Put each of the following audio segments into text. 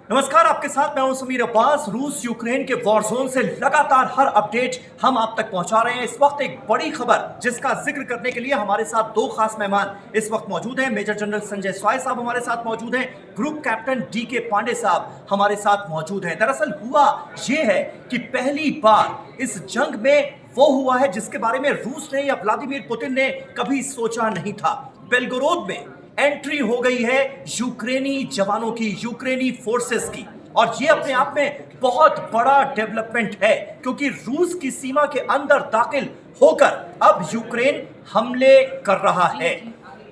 नमस्कार, आपके साथ मैं हूं समीर अब्बास। रूस यूक्रेन के वॉर जोन से लगातार हर अपडेट हम आप तक पहुंचा रहे हैं। इस वक्त एक बड़ी खबर जिसका जिक्र करने के लिए हमारे साथ दो खास मेहमान इस वक्त मौजूद हैं। मेजर जनरल संजय स्वाय साहब हमारे साथ मौजूद हैं, ग्रुप कैप्टन डी.के. पांडे साहब हमारे साथ मौजूद हैं। दरअसल हुआ यह है कि पहली बार इस जंग में वो हुआ है जिसके बारे में रूस ने या व्लादिमीर पुतिन ने कभी सोचा नहीं था। बेलगोरोद में एंट्री हो गई है यूक्रेनी जवानों की, यूक्रेनी फोर्सेस की, और ये अपने आप में बहुत बड़ा डेवलपमेंट है क्योंकि रूस की सीमा के अंदर दाखिल होकर अब यूक्रेन हमले कर रहा है।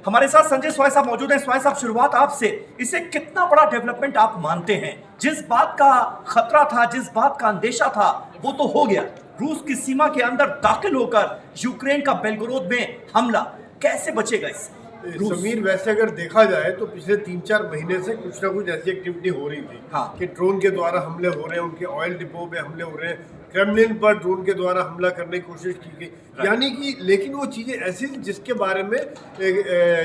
हमारे साथ संजय स्वाय साहब मौजूद हैं। स्वाय साहब, शुरुआत आपसे, इसे कितना बड़ा डेवलपमेंट आप मानते हैं? जिस बात का खतरा था, जिस बात का अंदेशा था, वो तो हो गया। रूस की सीमा के अंदर दाखिल होकर यूक्रेन का बेलगोरोद में हमला कैसे बचेगा इससे? समीर, वैसे अगर देखा जाए तो पिछले 3-4 महीने से कुछ ना कुछ ऐसी एक्टिविटी हो रही थी। हाँ। कि ड्रोन के द्वारा हमले हो रहे हैं, उनके ऑयल डिपो पे हमले हो रहे हैं, क्रेमलिन पर ड्रोन के द्वारा हमला करने की कोशिश की गई, यानी कि लेकिन वो चीज़ें ऐसी थी जिसके बारे में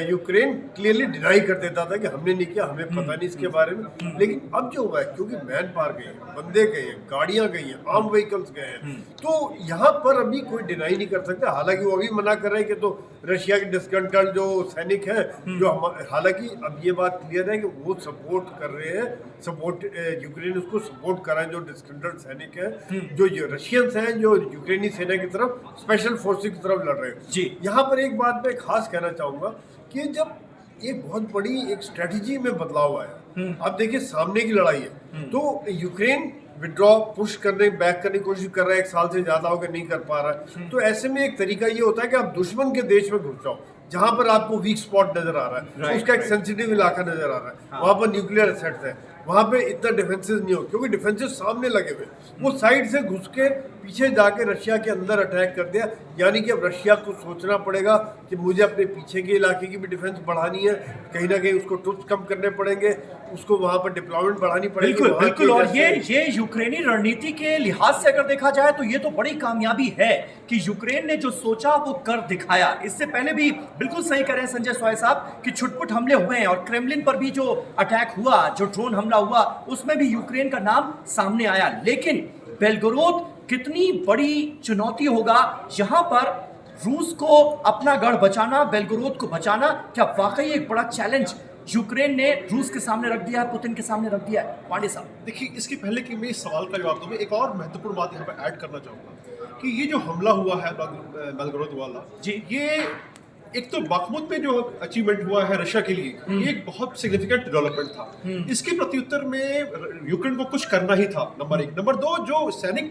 यूक्रेन क्लियरली डिनाई कर देता था कि हमने नहीं किया, हमें पता नहीं इसके बारे में। लेकिन अब जो हुआ है, क्योंकि मैन पावर गए हैं, बंदे गए हैं, गाड़ियां गई हैं, आर्म व्हीकल्स गए हैं, तो यहाँ पर अभी कोई डिनाई नहीं कर सकता। हालांकि वो अभी मना कर रहे हैं कि तो रशिया के डिस्कंटल्ट जो सैनिक हैं, जो हालांकि अब ये बात क्लियर है कि वो सपोर्ट कर रहे हैं, यूक्रेन उसको सपोर्ट कर रहा है, जो डिस्कंटल्ट सैनिक है, जो रशियंस हैं, जो यूक्रेनी सेना की तरफ, स्पेशल फोर्सेस की तरफ लड़ रहे हैं जी। यहाँ पर एक बात मैं खास कहना चाहूंगा कि जब एक बहुत बड़ी एक स्ट्रेटजी में बदलाव आया, अब देखिए सामने की लड़ाई है, तो यूक्रेन विड्रॉ पुश करने बैक करने की कोशिश कर रहा है, 1 साल से ज्यादा हो गया, नहीं कर पा रहा है। तो ऐसे में एक तरीका ये होता है कि आप दुश्मन के देश में घुस जाओ, जहां पर आपको वीक स्पॉट नजर आ रहा है, उसका एक सेंसिटिव इलाका नजर आ रहा है, वहां पर न्यूक्लियर एसेट्स है, वहां पे इतना डिफेंसेस नहीं हो, क्योंकि डिफेंसेस सामने लगे हुए, वो साइड से घुस के पीछे जाके रशिया के अंदर अटैक कर दिया। यानी कि अब रशिया को सोचना पड़ेगा कि मुझे अपने पीछे के इलाके की भी डिफेंस बढ़ानी है, कहीं ना कहीं उसको ट्रुप्स कम करने पड़ेंगे, उसको वहां पर डिप्लॉयमेंट बढ़ानी पड़ेगी। बिल्कुल बिल्कुल, और ये यूक्रेनी रणनीति के लिहाज से अगर देखा जाए तो ये तो बड़ी कामयाबी है कि यूक्रेन ने जो सोचा वो कर दिखाया। इससे पहले भी बिल्कुल सही कह रहे हैं संजय स्वाय साहब कि छुटपुट हमले हुए हैं और क्रेमलिन पर भी जो अटैक हुआ, जो ड्रोन हमला हुआ, उसमें भी यूक्रेन का नाम सामने आया। लेकिन बेलगोरोद कितनी बड़ी चुनौती होगा यहाँ पर रूस को अपना गढ़ बचाना, बेलगोरोद को बचाना, क्या वाकई एक बड़ा चैलेंज यूक्रेन ने रूस के सामने रख दिया है, पुतिन के सामने रख दिया है? पांडे साहब, देखिए, इसके पहले कि मैं इस सवाल का जवाब दूं, मैं एक और महत्वपूर्ण बात यहाँ पे ऐड करना चाहूँगा कि ये जो हमला हुआ है बेलगोरोद वाला जी, ये एक तो बाखमुत में जो अचीवमेंट हुआ है रशिया के लिए, ये एक बहुत सिग्निफिकेंट डेवलपमेंट था। इसके प्रत्युत्तर में यूक्रेन को कुछ करना ही था, नंबर 1। नंबर 2, जो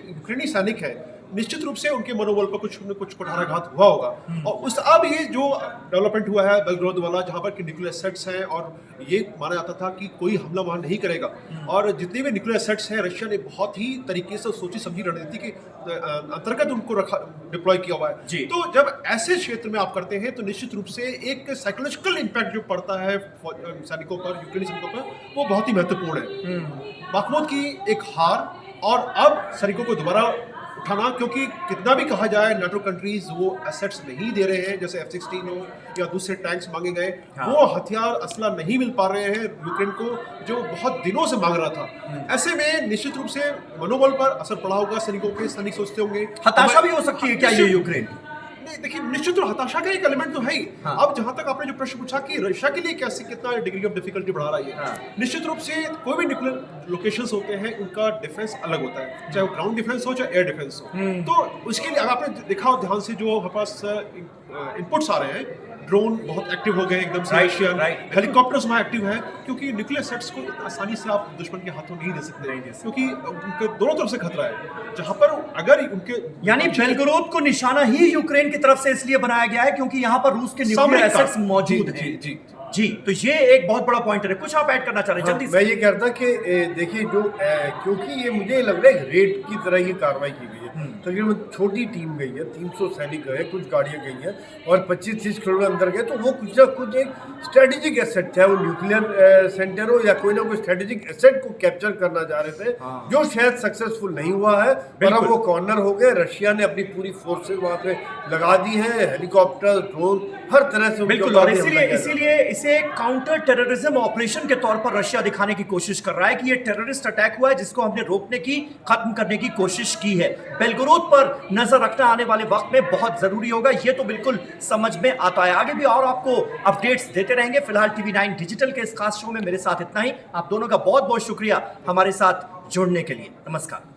यूक्रेनी सैनिक है, निश्चित रूप से उनके मनोबल पर कुछ न कुछ कुठाराघात हुआ होगा। और उस अब ये जो डेवलपमेंट हुआ है बेलगोरोद वाला, जहाँ पर न्यूक्लियर एसेट्स हैं और ये माना जाता था कि कोई हमला वहाँ नहीं करेगा, और जितने भी न्यूक्लियर एसेट्स हैं रशिया ने बहुत ही तरीके से सोची समझी रणनीति के अंतर्गत उनको डिप्लॉय किया हुआ है। तो जब ऐसे क्षेत्र में आप करते हैं तो निश्चित रूप से एक साइकोलॉजिकल इम्पैक्ट जो पड़ता है सैनिकों पर, यूक्रेनी सैनिकों पर, वो बहुत ही महत्वपूर्ण है। बाखमुत की एक हार और अब सैनिकों को दोबारा उठाना, क्योंकि कितना भी कहा जाए नाटो कंट्रीज वो एसेट्स नहीं दे रहे हैं, जैसे F-16 हो या दूसरे टैंक्स मांगे गए, वो हथियार असला नहीं मिल पा रहे हैं यूक्रेन को, जो बहुत दिनों से मांग रहा था। ऐसे में निश्चित रूप से मनोबल पर असर पड़ा होगा सैनिकों के। सैनिक सोचते होंगे हताशा भी हो सकती है क्या ये यूक्रेन? नहीं, देखिए, निश्चित रूप हताशा का एक एलिमेंट तो है ही। अब जहां तक आपने जो प्रश्न पूछा कि रशिया के लिए कैसे कितना डिग्री ऑफ डिफिकल्टी बढ़ा रहा है, निश्चित रूप से कोई भी न्यूक्लियर लोकेशंस होते हैं, उनका डिफेंस अलग होता है, चाहे वो ग्राउंड डिफेंस हो चाहे एयर डिफेंस हो। तो उसके लिए अगर आपने देखा हो ध्यान से, जो हमारे पास इनपुट्स आ रहे हैं, ड्रोन बहुत एक्टिव हो गए एकदम से, रशियन हेलीकॉप्टर्स वहाँ एक्टिव है, क्योंकि न्यूक्लियर सेट्स को आसानी से आप दुश्मन के हाथों नहीं दे सकते, क्योंकि उनके दोनों तरफ से खतरा है। जहां पर अगर उनके, यानी बेलगोरोद को निशाना ही यूक्रेन की तरफ से इसलिए बनाया गया है क्योंकि यहाँ पर रूस के न्यूक्लियर एसेट्स मौजूद हैं। जी जी, तो ये एक बहुत बड़ा पॉइंटर है। कुछ आप ऐड करना चाह रहे हैं जल्दी से? मैं ये कहता कि देखिए, जो क्योंकि ये मुझे लग रहा है रेड की तरह ये कार्रवाई की गई है। तकरीबन छोटी टीम गई है, 300 सैनिक गए, कुछ गाड़ियां गई हैं और 25-30 किलोमीटर अंदर गए, तो वो कुछ ना कुछ एक स्ट्रेटेजिक एसेट, चाहे वो न्यूक्लियर सेंटर हो या कोई ना कोई स्ट्रेटेजिक एसेट को कैप्चर करना चाह रहे थे, जो शायद सक्सेसफुल नहीं हुआ है। और अब वो कॉर्नर हो गए, रशिया ने अपनी पूरी फोर्सेस वहाँ पे लगा दी है, हेलीकॉप्टर, ड्रोन, हर तरह से उनके बिल्कुल, ऊपर और भी हमला किया जा रहा है। इसीलिए इसे काउंटर टेररिज्म ऑपरेशन के तौर पर रशिया दिखाने की कोशिश कर रहा है कि ये टेररिस्ट अटैक हुआ है जिसको हमने रोकने की, खत्म करने की कोशिश की है। बेलगोरोद पर नजर रखना आने वाले वक्त में बहुत जरूरी होगा, ये तो बिल्कुल समझ में आता है। आगे भी और आपको अपडेट्स देते रहेंगे। फिलहाल TV9 डिजिटल के इस खास शो में मेरे साथ इतना ही। आप दोनों का बहुत बहुत शुक्रिया हमारे साथ जुड़ने के लिए। नमस्कार।